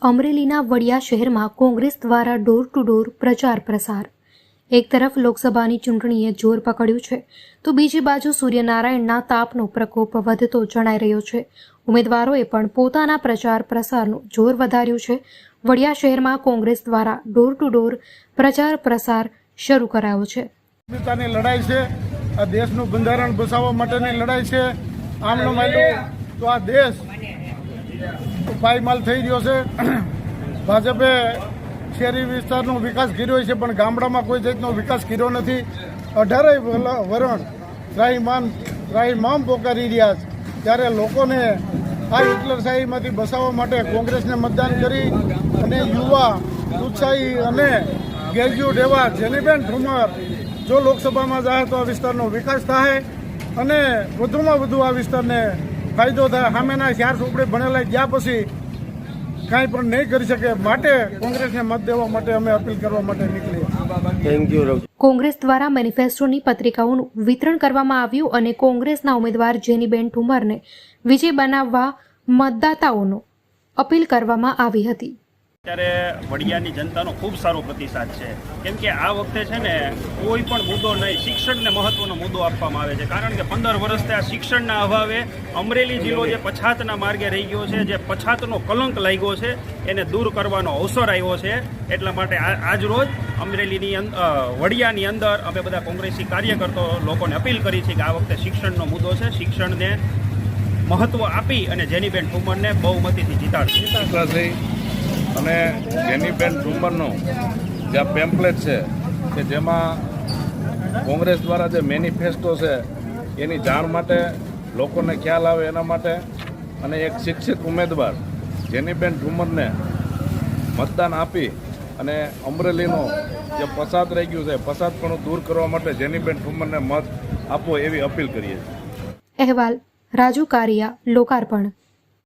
અમરેલીના વડિયા શહેરમાં કોંગ્રેસ દ્વારા ડોર ટુ ડોર પ્રચાર પ્રસાર। એક તરફ લોકસભાની ચૂંટણીએ જોર પકડ્યું છે તો બીજી બાજુ સૂર્યનારાયણના તાપનો પ્રકોપ વધતો જણાઈ રહ્યો છે। ઉમેદવારોએ પણ પોતાના પ્રચાર પ્રસારનું જોર વધાર્યું છે। વડિયા શહેરમાં કોંગ્રેસ દ્વારા ડોર ટુ ડોર પ્રચાર પ્રસાર શરૂ કરાયો છે। પોતાની લડાઈ છે, આ દેશનું બંધારણ બચાવવા માટેની લડાઈ છે। આમ ન માન્યું તો આ દેશ પાયમાલ થઈ રહ્યો છે। ભાજપે શહેરી વિસ્તારનો વિકાસ કર્યો છે પણ ગામડામાં કોઈ જાતનો વિકાસ કર્યો નથી। 18 વરણ ત્રાહિમામ પોકારી રહ્યા છે, ત્યારે લોકોને આ હિટલરશાહીમાંથી બચાવવા માટે કોંગ્રેસને મતદાન કરી અને યુવા ઉત્સાહી અને ગ્રેજ્યુએટ એવા જેનીબેન ઠુમર જો લોકસભામાં જાય તો આ વિસ્તારનો વિકાસ થાય અને વધુમાં વધુ આ વિસ્તારને ફાયદો થાય। સામેના 4 ચોપડે ભણેલા ગયા પછી કાંઈ પણ નહીં કરી શકે, માટે કોંગ્રેસને મત દેવા માટે અમે અપીલ કરવા માટે નીકળીએ। Thank you. કોંગ્રેસ દ્વારા મેનિફેસ્ટોની પત્રિકાઓનું વિતરણ કરવામાં આવ્યું અને કોંગ્રેસના ઉમેદવાર જેનીબેન ઠુમરને વિજય બનાવવા મતદાતાઓનો અપીલ કરવામાં આવી હતી। ત્યારે વડિયાની જનતાનો ખૂબ સારો પ્રતિસાદ છે, કેમ કે આ વખતે છે ને કોઈ પણ મુદ્દો નહીં, શિક્ષણને મહત્વનો મુદ્દો આપવામાં આવે છે। કારણ કે 15 વર્ષથી આ શિક્ષણના અભાવે અમરેલી જિલ્લો જે પછાતના માર્ગે રહી ગયો છે, જે પછાતનો કલંક લાગ્યો છે, એને દૂર કરવાનો અવસર આવ્યો છે। એટલા માટે આજ રોજ અમરેલીની વડિયાની અંદર અમે બધા કોંગ્રેસી કાર્યકર્તાઓ લોકોને અપીલ કરી છે કે આ વખતે શિક્ષણનો મુદ્દો છે, શિક્ષણને મહત્વ આપી અને જેનીબેન ઠુમરને બહુમતીથી જીતાડશે। અને જેનીબેન ઠુમરનો જે પેમ્પલેટ છે કે જેમાં કોંગ્રેસ દ્વારા જે મેનિફેસ્ટો છે એની જાણ માટે લોકોને ખ્યાલ આવે એના માટે અને એક શિક્ષિત ઉમેદવાર જેનીબેન ઠુમરને મતદાન આપી અને અમરેલીનો જે પછાત રહી ગયું છે પછાત પણ દૂર કરવા માટે જેનીબેન ઠુમરને મત આપવો એવી અપીલ કરીએ છીએ। અહેવાલ રાજુ કારિયા, લોકાર્પણ।